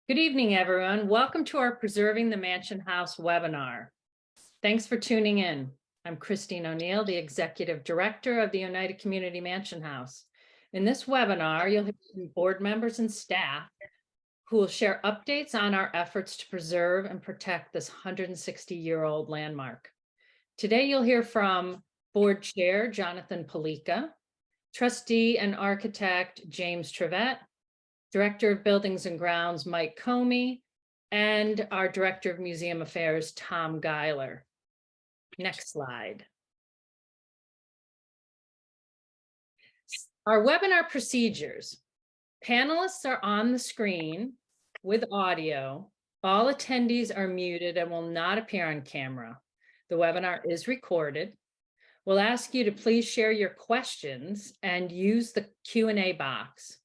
Good evening, everyone. Welcome to our Preserving the Mansion House webinar. Thanks for tuning in. I'm Christine O'Neill, the Executive Director of the Oneida Community Mansion House. In this webinar, you'll hear from board members and staff who will share updates on our efforts to preserve and protect this 160-year-old landmark. Today, you'll hear from Board Chair Jonathan Palika, Trustee and Architect James Trevette, Director of Buildings and Grounds, Mike Comey, and our Director of Museum Affairs, Tom Geiler. Next slide. Our webinar procedures. Panelists are on the screen with audio. All attendees are muted and will not appear on camera. The webinar is recorded. We'll ask you to please share your questions and use the Q&A box.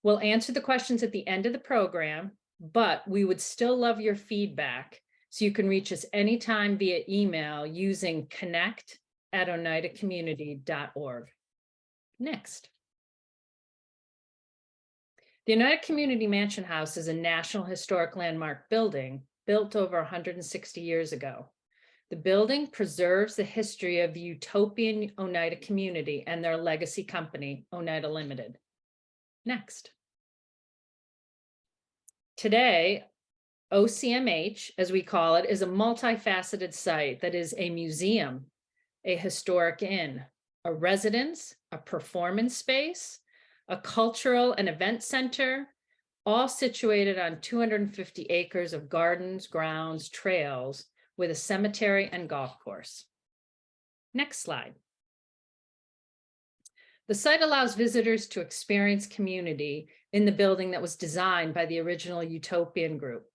We'll answer the questions at the end of the program, but we would still love your feedback. So you can reach us anytime via email using connect@oneidacommunity.org. Next. The Oneida Community Mansion House is a National Historic Landmark building built over 160 years ago. The building preserves the history of the utopian Oneida community and their legacy company, Oneida Limited. Next. Today, OCMH, as we call it, is a multifaceted site that is a museum, a historic inn, a residence, a performance space, a cultural and event center, all situated on 250 acres of gardens, grounds, trails, with a cemetery and golf course. Next slide. The site allows visitors to experience community in the building that was designed by the original Utopian group.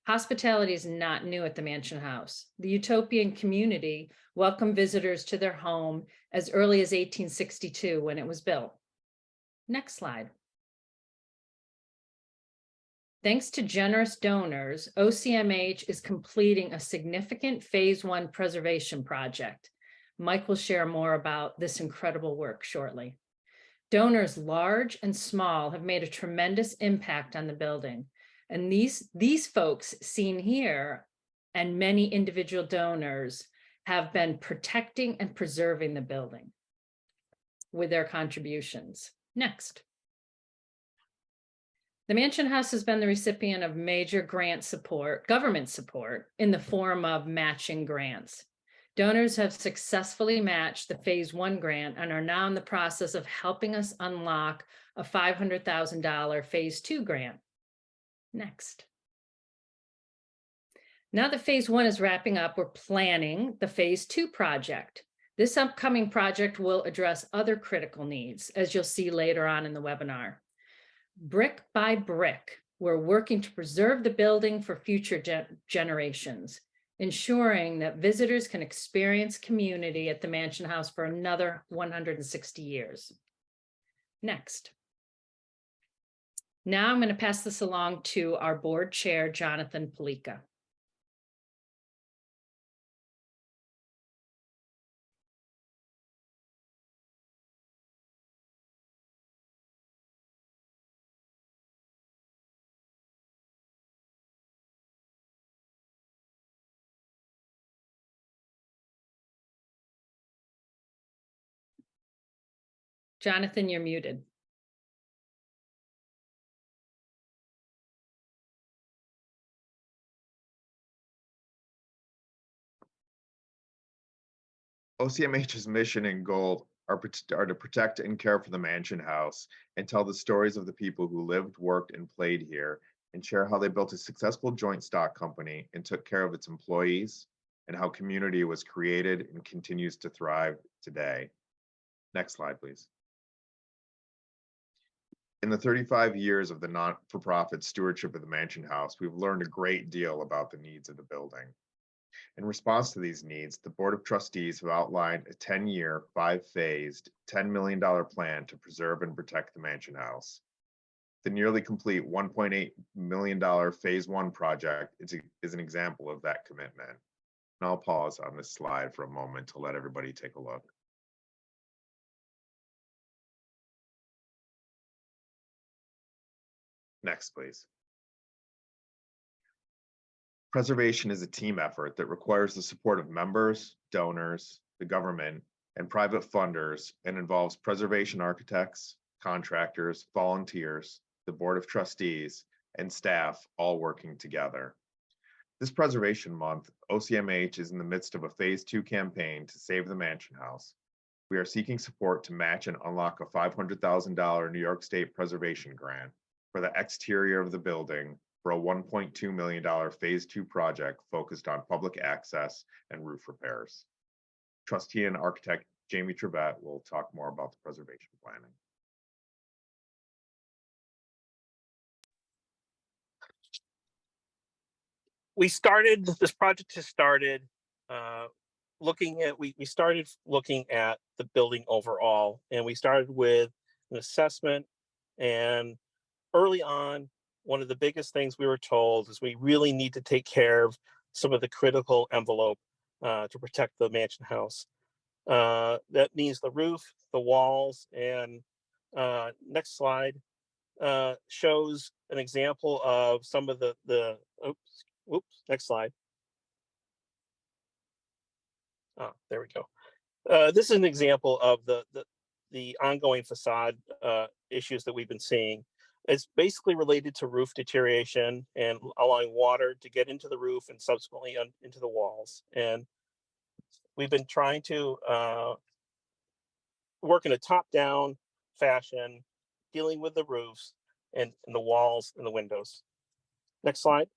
Hospitality is not new at the Mansion House. The Utopian community welcomed visitors to their home as early as 1862 when it was built. Next slide. Thanks to generous donors, OCMH is completing a significant phase 1 preservation project. Mike will share more about this incredible work shortly. Donors large and small have made a tremendous impact on the building. And these folks seen here and many individual donors have been protecting and preserving the building with their contributions. Next. The Mansion House has been the recipient of major grant support, government support, in the form of matching grants. Donors have successfully matched the phase 1 grant and are now in the process of helping us unlock a $500,000 phase 2 grant. Next. Now that phase 1 is wrapping up, we're planning the phase 2 project. This upcoming project will address other critical needs, as you'll see later on in the webinar. Brick by brick, we're working to preserve the building for future generations, ensuring that visitors can experience community at the Mansion House for another 160 years. Next. Now I'm going to pass this along to our board chair, Jonathan Palika. Jonathan, you're muted. OCMH's mission and goal are to protect and care for the Mansion House and tell the stories of the people who lived, worked, and played here, and share how they built a successful joint stock company and took care of its employees, and how community was created and continues to thrive today. Next slide, please. In the 35 years of the not-for-profit stewardship of the Mansion House, we've learned a great deal about the needs of the building. In response to these needs, the Board of Trustees have outlined a 10-year, 5-phased, $10 million plan to preserve and protect the Mansion House. The nearly complete $1.8 million phase 1 project is an example of that commitment. And I'll pause on this slide for a moment to let everybody take a look. Next, please. Preservation is a team effort that requires the support of members, donors, the government, and private funders, and involves preservation architects, contractors, volunteers, the Board of Trustees, and staff all working together. This Preservation Month, OCMH is in the midst of a Phase 2 campaign to save the Mansion House. We are seeking support to match and unlock a $500,000 New York State Preservation Grant for the exterior of the building for a $1.2 million Phase 2 project focused on public access and roof repairs. Trustee and architect Jamie Trevette will talk more about the preservation planning. This project has started we started looking at the building overall, and we started with an assessment. And early on, one of the biggest things we were told is we really need to take care of some of the critical envelope to protect the mansion house. That means the roof, the walls, and next slide shows an example of some of the next slide. Oh, there we go. This is an example of the ongoing facade issues that we've been seeing. It's basically related to roof deterioration and allowing water to get into the roof and subsequently into the walls. And we've been trying to work in a top-down fashion, dealing with the roofs and the walls and the windows. Next slide.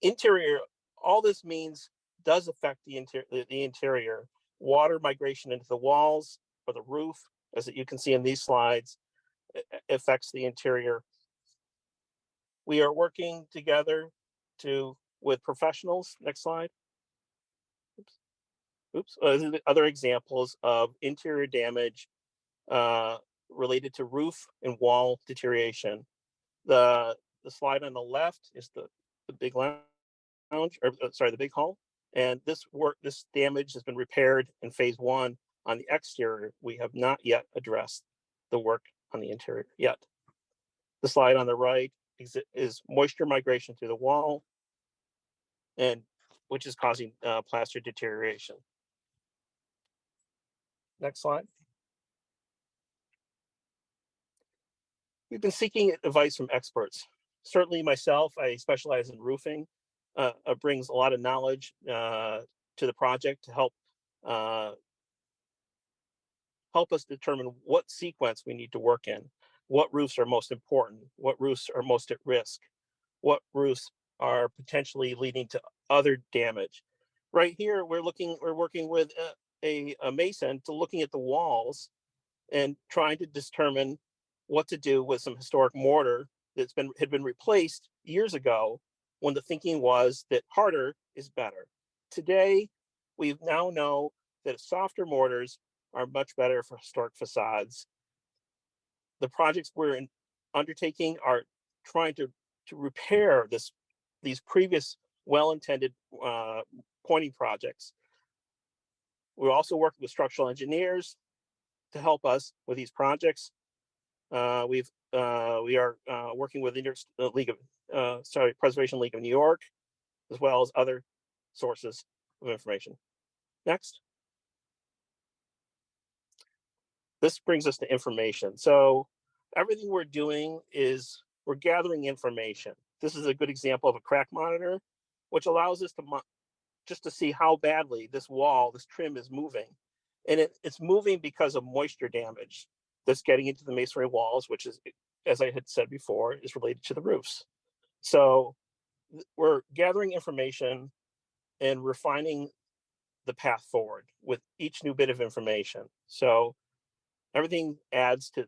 Interior, all this means does affect the interior. Water migration into the walls or the roof, as you can see in these slides, affects the interior. We are working together with professionals. Next slide. Other examples of interior damage related to roof and wall deterioration. The slide on the left is the big lounge, the big hall. And this damage has been repaired in Phase 1 on the exterior. We have not yet addressed the work on the interior yet. The slide on the right is moisture migration through the wall, and which is causing plaster deterioration. Next slide. We've been seeking advice from experts. Certainly myself, I specialize in roofing, brings a lot of knowledge to the project to help us determine what sequence we need to work in, what roofs are most important, what roofs are most at risk, what roofs are potentially leading to other damage. Right here, we're working with a mason to looking at the walls and trying to determine what to do with some historic mortar had been replaced years ago, when the thinking was that harder is better. Today, we now know that softer mortars are much better for historic facades. The projects we're undertaking are trying to repair these previous well-intended pointing projects. We're also working with structural engineers to help us with these projects. We are working with the Preservation League of New York, as well as other sources of information. Next. This brings us to information. So everything we're doing is we're gathering information. This is a good example of a crack monitor, which allows us to just to see how badly this trim is moving. And it's moving because of moisture damage that's getting into the masonry walls, which is, as I had said before, is related to the roofs. So we're gathering information and refining the path forward with each new bit of information. So everything adds to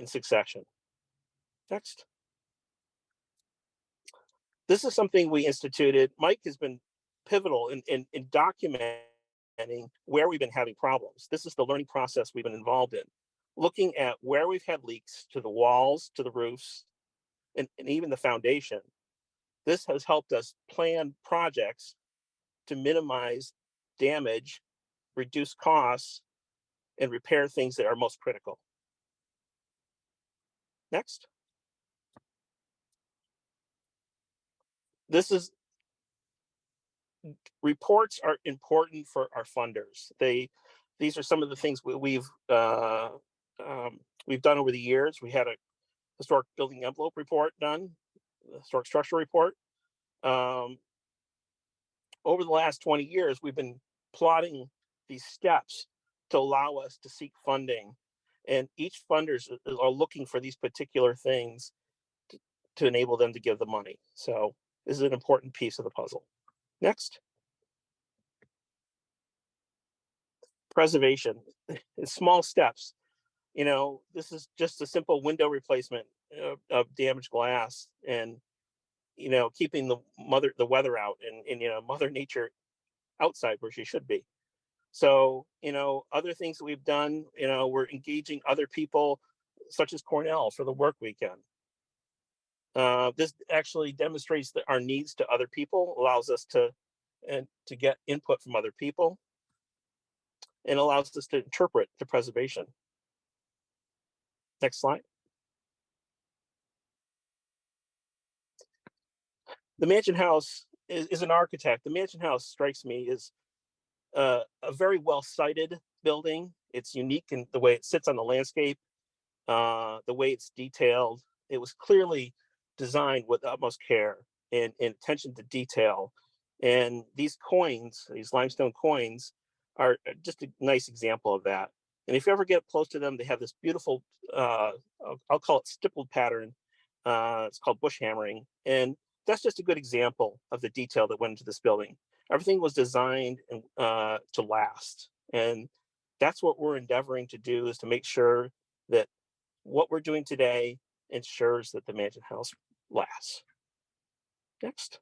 in succession. Next. This is something we instituted. Mike has been pivotal in documenting where we've been having problems. This is the learning process we've been involved in, looking at where we've had leaks to the walls, to the roofs, and even the foundation. This has helped us plan projects to minimize damage, reduce costs, and repair things that are most critical. Next. this is reports are important for our funders. These are some of the things we've done over the years. We had a historic building envelope report done, the historic structure report. Over the last 20 years, we've been plotting these steps to allow us to seek funding, and each funders are looking for these particular things to enable them to give the money. So this is an important piece of the puzzle. Next. Preservation. It's small steps. You know, this is just a simple window replacement of damaged glass, and you know, keeping the weather out, and you know, Mother Nature outside where she should be. So, you know, other things that we've done, you know, we're engaging other people such as Cornell for the work weekend. This actually demonstrates that our needs to other people, allows us to get input from other people, and allows us to interpret the preservation. Next slide. The Mansion House is an architect. The Mansion House strikes me as a very well-sited building. It's unique in the way it sits on the landscape, the way it's detailed. It was clearly designed with utmost care and attention to detail. And these coins, these limestone coins, are just a nice example of that. And if you ever get close to them, they have this beautiful, I'll call it stippled pattern. It's called bush hammering. And that's just a good example of the detail that went into this building. Everything was designed to last. And that's what we're endeavoring to do, is to make sure that what we're doing today ensures that the Mansion House lasts. Next.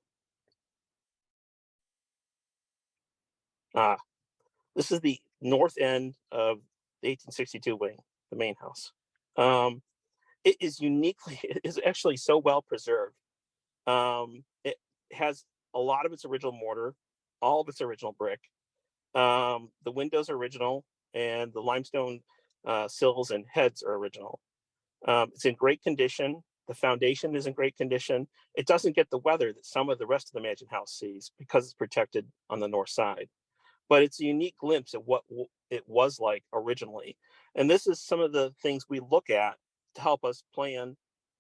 This is the north end of the 1862 wing, the main house. It is actually so well preserved. It has a lot of its original mortar, all of its original brick. The windows are original, and the limestone sills and heads are original. It's in great condition. The foundation is in great condition. It doesn't get the weather that some of the rest of the Mansion House sees because it's protected on the north side. But it's a unique glimpse at what it was like originally. And this is some of the things we look at to help us plan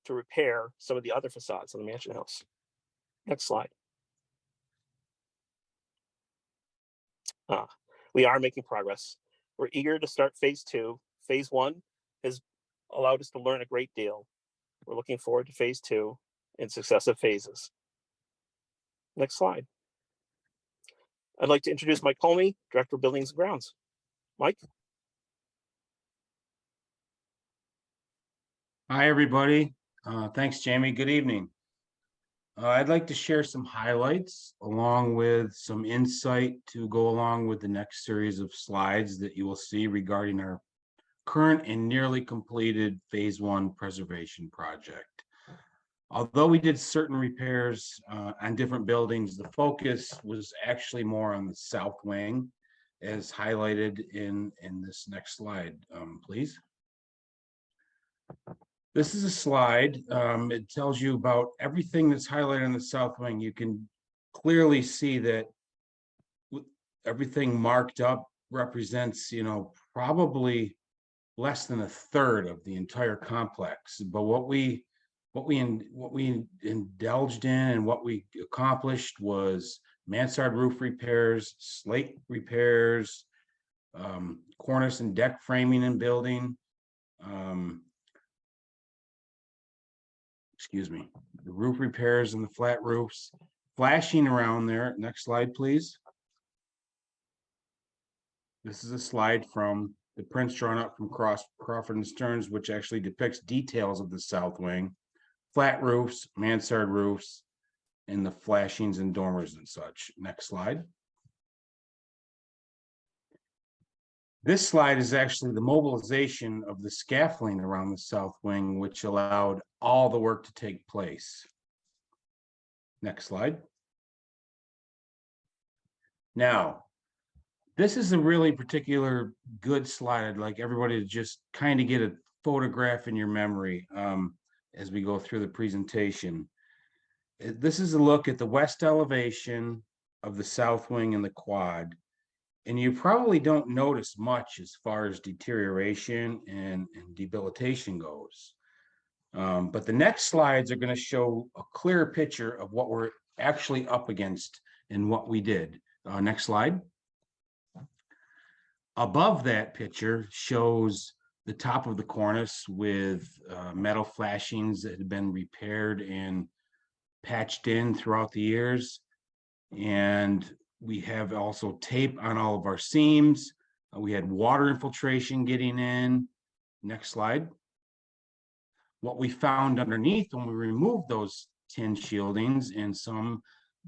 to repair some of the other facades of the Mansion House. Next slide. We are making progress. We're eager to start phase 2. Phase 1 has allowed us to learn a great deal. We're looking forward to phase 2 in successive phases. Next slide. I'd like to introduce Mike Colmy, Director of Buildings and Grounds. Mike? Hi, everybody. Thanks, Jamie. Good evening. I'd like to share some highlights along with some insight to go along with the next series of slides that you will see regarding our current and nearly completed phase 1 preservation project. Although we did certain repairs on different buildings, the focus was actually more on the south wing, as highlighted in this next slide, please. This is a slide. It tells you about everything that's highlighted on the south wing. You can clearly see that everything marked up represents, you know, probably less than a third of the entire complex. But what we indulged in and what we accomplished was mansard roof repairs, slate repairs, cornice and deck framing and building. Excuse me, the roof repairs and the flat roofs, flashing around there. Next slide, please. This is a slide from the prints drawn up from Crawford and Stearns, which actually depicts details of the south wing, flat roofs, mansard roofs, and the flashings and dormers and such. Next slide. This slide is actually the mobilization of the scaffolding around the south wing, which allowed all the work to take place. Next slide. Now, this is a really particular good slide. I'd like everybody to just kind of get a photograph in your memory as we go through the presentation. This is a look at the west elevation of the south wing and the quad. And you probably don't notice much as far as deterioration and debilitation goes. But the next slides are going to show a clear picture of what we're actually up against and what we did. Next slide. Above that picture shows the top of the cornice with metal flashings that had been repaired and patched in throughout the years. And we have also tape on all of our seams. We had water infiltration getting in. Next slide. What we found underneath when we removed those tin shieldings and some,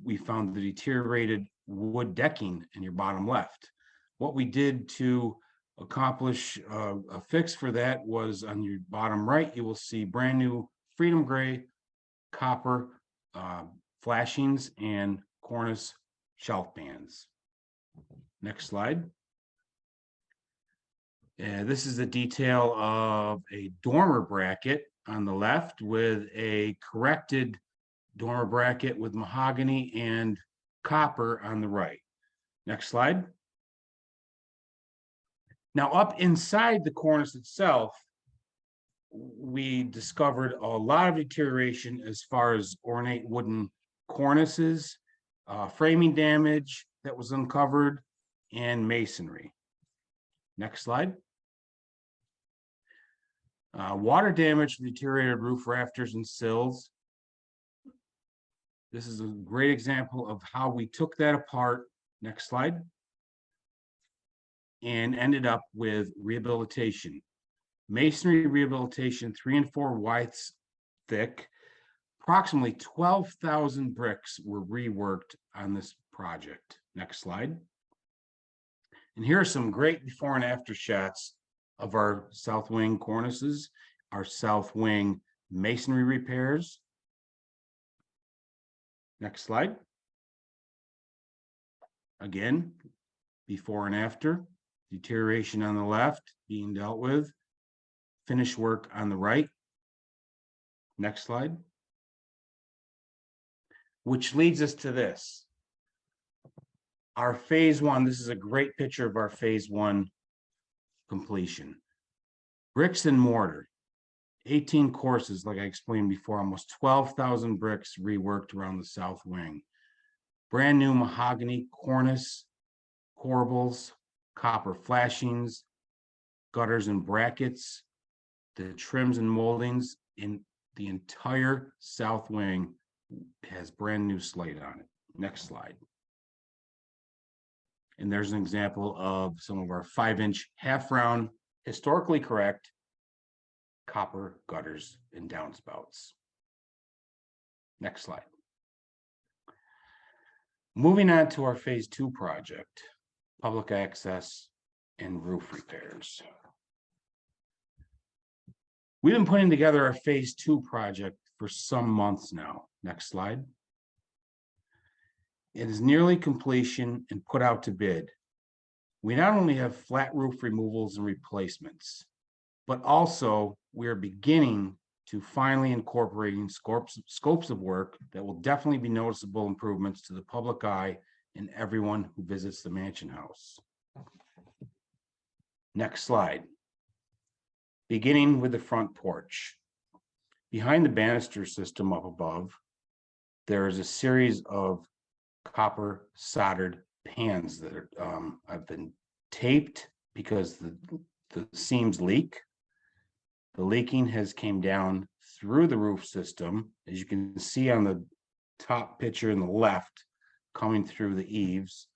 we found the deteriorated wood decking in your bottom left. What we did to accomplish a fix for that was on your bottom right, you will see brand new Freedom Gray copper flashings and cornice shelf bands. Next slide. And this is a detail of a dormer bracket on the left with a corrected dormer bracket with mahogany and copper on the right. Next slide. Now up inside the cornice itself, we discovered a lot of deterioration as far as ornate wooden cornices, framing damage that was uncovered, and masonry. Next slide. Water damage from deteriorated roof rafters and sills. This is a great example of how we took that apart. Next slide. And ended up with rehabilitation. Masonry rehabilitation, 3 and 4 widths thick. Approximately 12,000 bricks were reworked on this project. Next slide. And here are some great before and after shots of our south wing cornices, our south wing masonry repairs. Next slide. Again, before and after, deterioration on the left being dealt with, finish work on the right. Next slide. Which leads us to this. Our phase 1, this is a great picture of our phase 1 completion. Bricks and mortar, 18 courses, like I explained before, almost 12,000 bricks reworked around the south wing. Brand new mahogany cornice, corbels, copper flashings, gutters and brackets, the trims and moldings in the entire south wing has brand new slate on it. Next slide. And there's an example of some of our 5-inch half round, historically correct copper gutters and downspouts. Next slide. Moving on to our phase 2 project, public access and roof repairs. We've been putting together our phase 2 project for some months now. Next slide. It is nearly completion and put out to bid. We not only have flat roof removals and replacements, but also we are beginning to finally incorporating scopes of work that will definitely be noticeable improvements to the public eye and everyone who visits the Mansion House. Next slide. Beginning with the front porch. Behind the banister system up above, there is a series of copper soldered pans that are, have been taped because the seams leak. The leaking has came down through the roof system, as you can see on the top picture in the left, coming through the eaves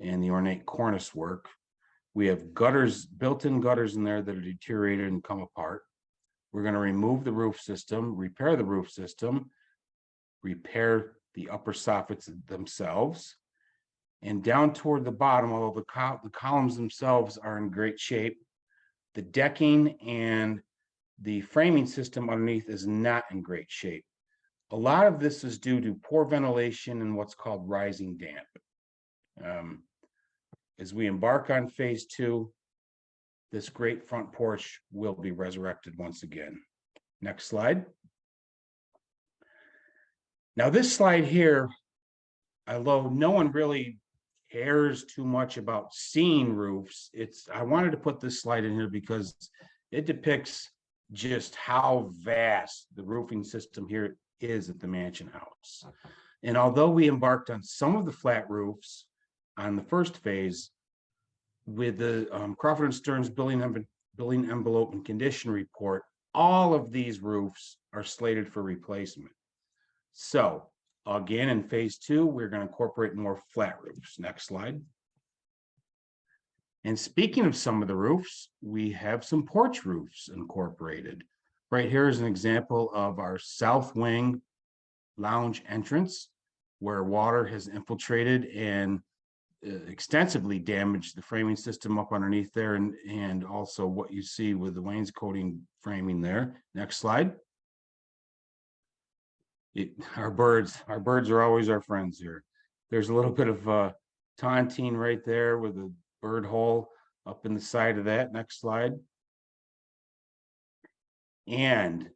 and the ornate cornice work. We have gutters, built-in gutters in there that are deteriorated and come apart. We're going to remove the roof system, repair the roof system, repair the upper soffits themselves. And down toward the bottom, although the columns themselves are in great shape, the decking and the framing system underneath is not in great shape. A lot of this is due to poor ventilation and what's called rising damp. As we embark on phase 2, this great front porch will be resurrected once again. Next slide. Now this slide here, although no one really cares too much about seeing roofs, I wanted to put this slide in here because it depicts just how vast the roofing system here is at the Mansion House. And although we embarked on some of the flat roofs on the first phase with the Crawford and Stearns building envelope and condition report, all of these roofs are slated for replacement. So again, in phase 2, we're going to incorporate more flat roofs. Next slide. And speaking of some of the roofs, we have some porch roofs incorporated. Right here is an example of our south wing lounge entrance, where water has infiltrated and extensively damaged the framing system up underneath there, and also what you see with the wainscoting framing there. Next slide. Our birds are always our friends here. There's a little bit of tontine right there with a bird hole up in the side of that. Next slide. And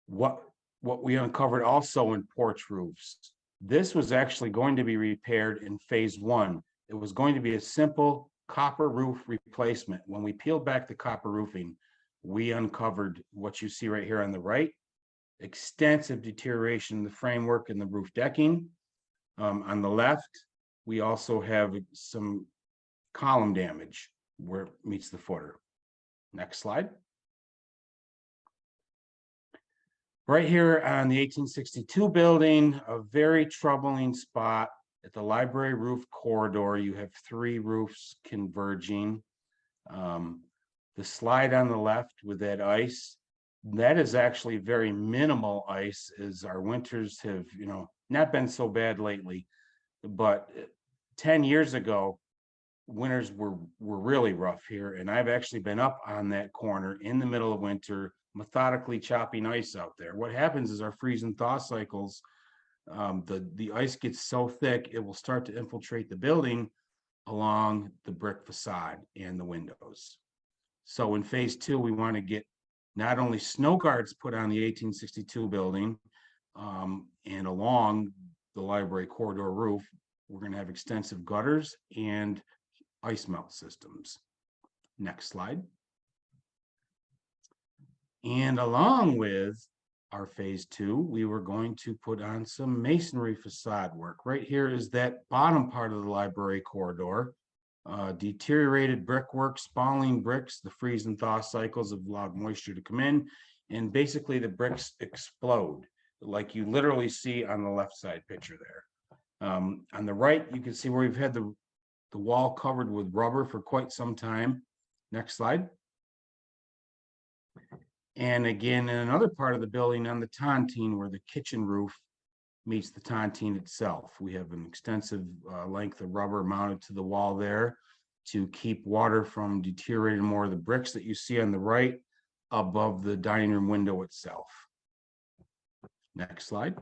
what we uncovered also in porch roofs, this was actually going to be repaired in phase 1. It was going to be a simple copper roof replacement. When we peeled back the copper roofing, we uncovered what you see right here on the right: extensive deterioration in the framework and the roof decking. On the left, we also have some column damage where it meets the footer. Next slide. Right here on the 1862 building, a very troubling spot at the library roof corridor. You have 3 roofs converging. The slide on the left with that ice, that is actually very minimal ice, as our winters have, not been so bad lately. But 10 years ago, winters were really rough here, and I've actually been up on that corner in the middle of winter, methodically chopping ice out there. What happens is our freeze and thaw cycles, the ice gets so thick it will start to infiltrate the building along the brick facade and the windows. So in phase 2, we want to get not only snow guards put on the 1862 building and along the library corridor roof, we're going to have extensive gutters and ice melt systems. Next slide. And along with our phase 2, we were going to put on some masonry facade work. Right here is that bottom part of the library corridor. Deteriorated brickwork, spalling bricks, the freeze and thaw cycles have allowed moisture to come in, and basically the bricks explode, like you literally see on the left side picture there. On the right, you can see where we've had the wall covered with rubber for quite some time. Next slide. And again, in another part of the building on the tontine, where the kitchen roof meets the tontine itself, we have an extensive length of rubber mounted to the wall there to keep water from deteriorating more of the bricks that you see on the right above the dining room window itself. Next slide.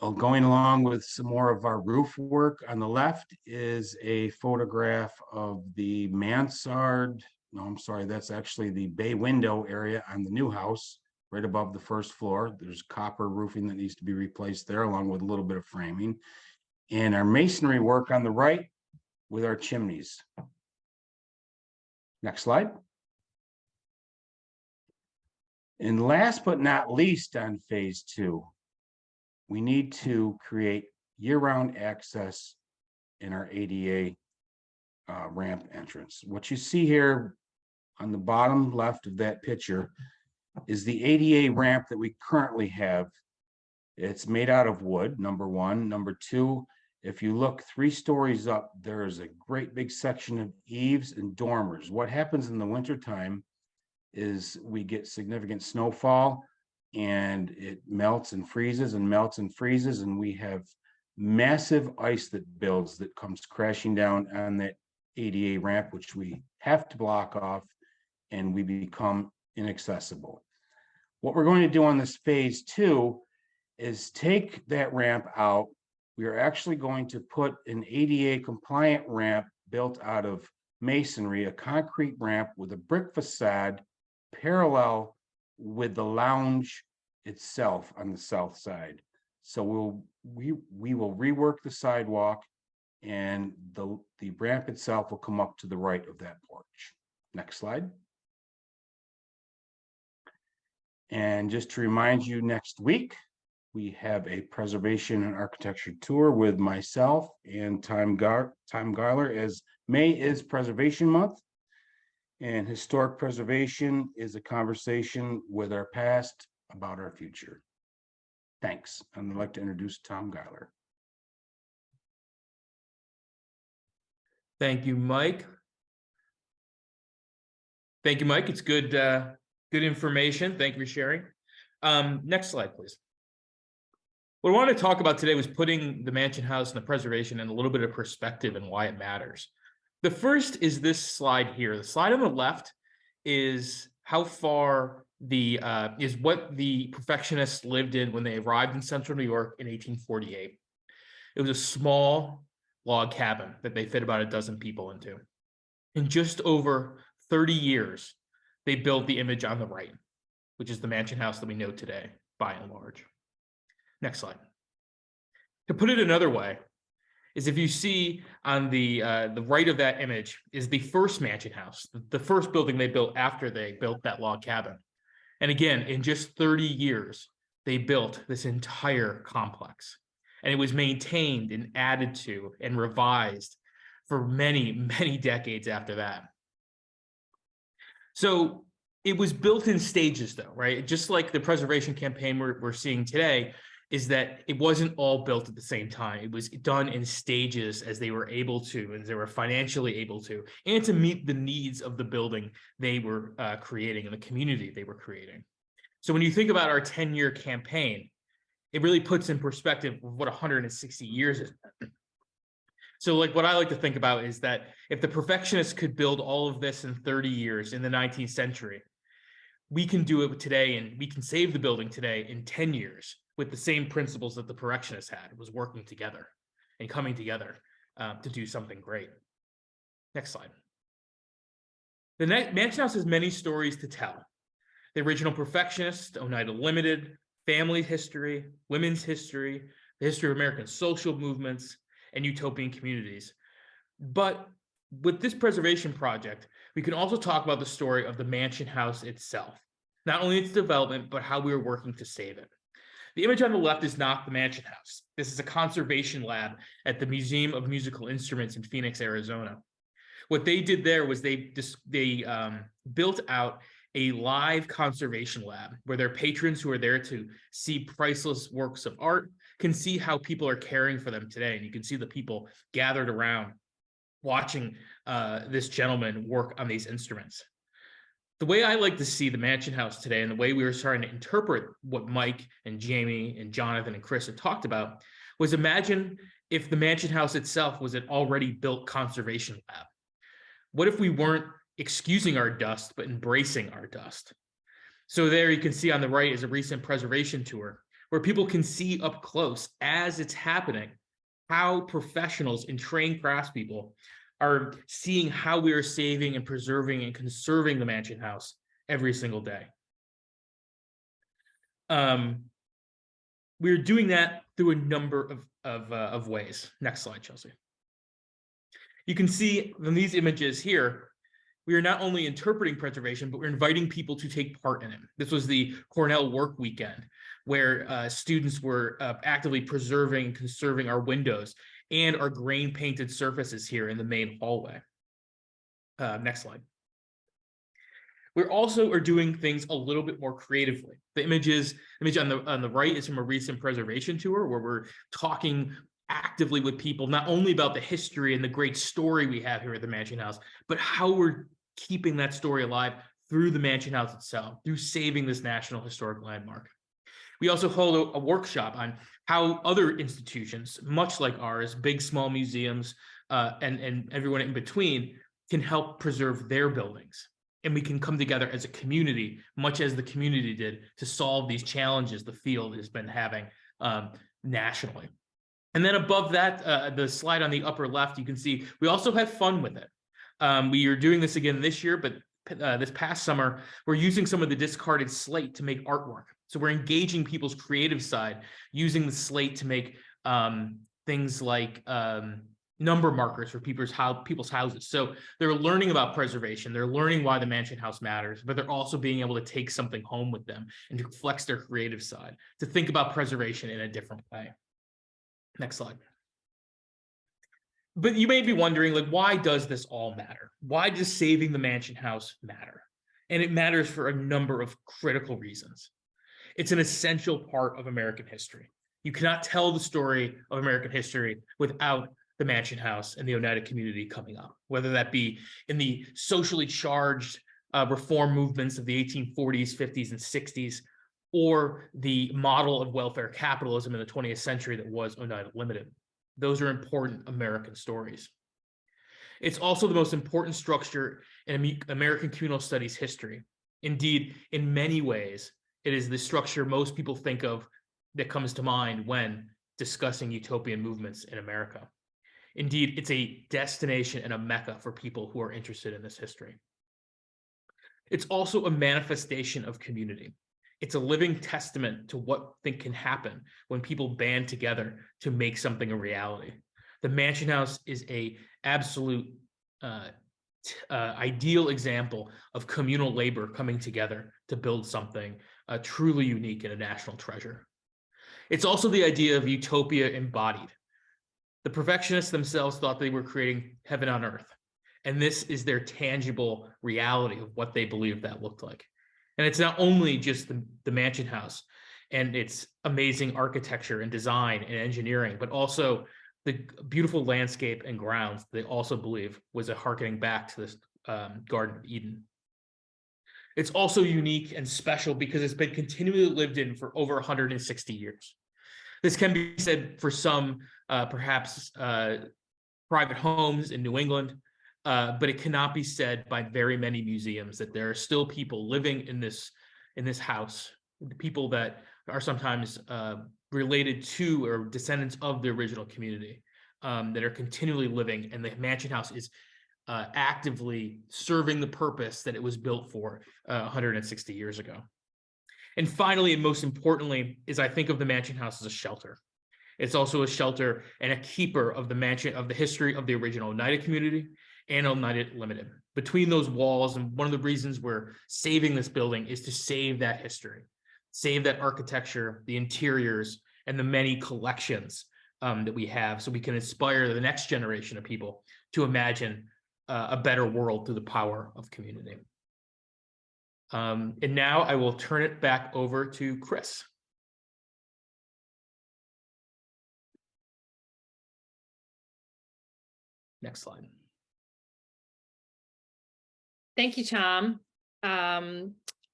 Going along with some more of our roof work, on the left is a photograph of the mansard. No, I'm sorry, that's actually the bay window area on the new house, right above the first floor. There's copper roofing that needs to be replaced there, along with a little bit of framing. And our masonry work on the right with our chimneys. Next slide. And last but not least, on phase 2, we need to create year-round access in our ADA ramp entrance. What you see here on the bottom left of that picture is the ADA ramp that we currently have. It's made out of wood, number 1. Number 2, if you look 3 stories up, there is a great big section of eaves and dormers. What happens in the wintertime is we get significant snowfall, and it melts and freezes and melts and freezes, and we have massive ice that builds that comes crashing down on that ADA ramp, which we have to block off, and we become inaccessible. What we're going to do on this phase 2 is take that ramp out. We are actually going to put an ADA compliant ramp built out of masonry, a concrete ramp with a brick facade parallel with the lounge itself on the south side. So we will rework the sidewalk, and the ramp itself will come up to the right of that porch. Next slide. And just to remind you, next week, we have a preservation and architecture tour with myself and Tom Garler, as May is Preservation Month. And historic preservation is a conversation with our past about our future. Thanks. And I'd like to introduce Tom Garler. Thank you, Mike. Thank you, Mike. It's good, good information. Thank you for sharing. Next slide, please. What I wanted to talk about today was putting the Mansion House and the preservation in a little bit of perspective and why it matters. The first is this slide here. The slide on the left is how far is what the perfectionists lived in when they arrived in central New York in 1848. It was a small log cabin that they fit about a dozen people into. In just over 30 years, they built the image on the right, which is the Mansion House that we know today, by and large. Next slide. To put it another way, is if you see on the right of that image is the first Mansion House, the first building they built after they built that log cabin. And again, in just 30 years, they built this entire complex. And it was maintained and added to and revised for many, many decades after that. So it was built in stages though, right? Just like the preservation campaign we're seeing today, is that it wasn't all built at the same time. It was done in stages as they were able to, and they were financially able to, and to meet the needs of the building they were creating and the community they were creating. So when you think about our 10-year campaign, it really puts in perspective what 160 years is. So like what I like to think about is that if the perfectionists could build all of this in 30 years in the 19th century, we can do it today, and we can save the building today in 10 years with the same principles that the perfectionists had. It was working together and coming together to do something great. Next slide. The Mansion House has many stories to tell. The original perfectionists, Oneida Limited, family history, women's history, the history of American social movements, and utopian communities. But with this preservation project, we can also talk about the story of the Mansion House itself, not only its development, but how we are working to save it. The image on the left is not the Mansion House. This is a conservation lab at the Museum of Musical Instruments in Phoenix, Arizona. What they did there was they built out a live conservation lab where their patrons who are there to see priceless works of art can see how people are caring for them today. And you can see the people gathered around watching this gentleman work on these instruments. The way I like to see the Mansion House today, and the way we were starting to interpret what Mike and Jamie and Jonathan and Chris had talked about, was imagine if the Mansion House itself was an already built conservation lab. What if we weren't excusing our dust, but embracing our dust? So there you can see on the right is a recent preservation tour where people can see up close as it's happening how professionals and trained craftspeople are seeing how we are saving and preserving and conserving the Mansion House every single day. We're doing that through a number of ways. Next slide, Chelsea. You can see from these images here, we are not only interpreting preservation, but we're inviting people to take part in it. This was the Cornell Work Weekend, where students were actively preserving and conserving our windows and our grain painted surfaces here in the main hallway. Next slide. We also are doing things a little bit more creatively. The image on the right is from a recent preservation tour where we're talking actively with people, not only about the history and the great story we have here at the Mansion House, but how we're keeping that story alive through the Mansion House itself, through saving this National Historic Landmark. We also hold a workshop on how other institutions, much like ours, big, small museums, and everyone in between, can help preserve their buildings. And we can come together as a community, much as the community did, to solve these challenges the field has been having nationally. And then above that, the slide on the upper left, you can see we also have fun with it. We are doing this again this year, but this past summer, we're using some of the discarded slate to make artwork. So we're engaging people's creative side, using the slate to make things like number markers for people's houses. So they're learning about preservation. They're learning why the mansion house matters, but they're also being able to take something home with them and to flex their creative side, to think about preservation in a different way. Next slide. But you may be wondering, like, why does this all matter? Why does saving the mansion house matter? And it matters for a number of critical reasons. It's an essential part of American history. You cannot tell the story of American history without the mansion house and the Oneida community coming up, whether that be in the socially charged reform movements of the 1840s, 50s, and 60s, or the model of welfare capitalism in the 20th century that was Oneida Limited. Those are important American stories. It's also the most important structure in American communal studies history. Indeed, in many ways, it is the structure most people think of that comes to mind when discussing utopian movements in America. Indeed, it's a destination and a mecca for people who are interested in this history. It's also a manifestation of community. It's a living testament to what can happen when people band together to make something a reality. The mansion house is a absolute ideal example of communal labor coming together to build something truly unique and a national treasure. It's also the idea of utopia embodied. The perfectionists themselves thought they were creating heaven on earth, and this is their tangible reality of what they believed that looked like. And it's not only just the mansion house and its amazing architecture and design and engineering, but also the beautiful landscape and grounds they also believe was a harkening back to this Garden of Eden. It's also unique and special because it's been continually lived in for over 160 years. This can be said for some, perhaps private homes in New England, but it cannot be said by very many museums that there are still people living in this house, people that are sometimes related to or descendants of the original community that are continually living, and the mansion house is actively serving the purpose that it was built for 160 years ago. And finally, and most importantly, is I think of the mansion house as a shelter. It's also a shelter and a keeper of the history of the original Oneida community and Oneida Limited. Between those walls, and one of the reasons we're saving this building is to save that history, save that architecture, the interiors, and the many collections that we have, so we can inspire the next generation of people to imagine a better world through the power of community. And now I will turn it back over to Chris. Next slide. Thank you, Tom.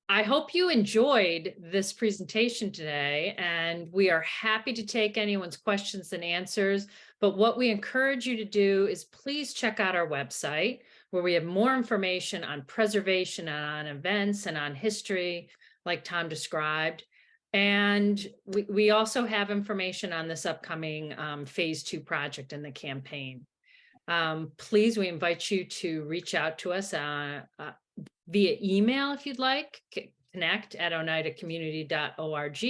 I hope you enjoyed this presentation today, and we are happy to take anyone's questions and answers. But what we encourage you to do is please check out our website, where we have more information on preservation, on events, and on history, like Tom described. And we also have information on this upcoming phase 2 project in the campaign. Please, we invite you to reach out to us via email if you'd like, connect@oneidacommunity.org,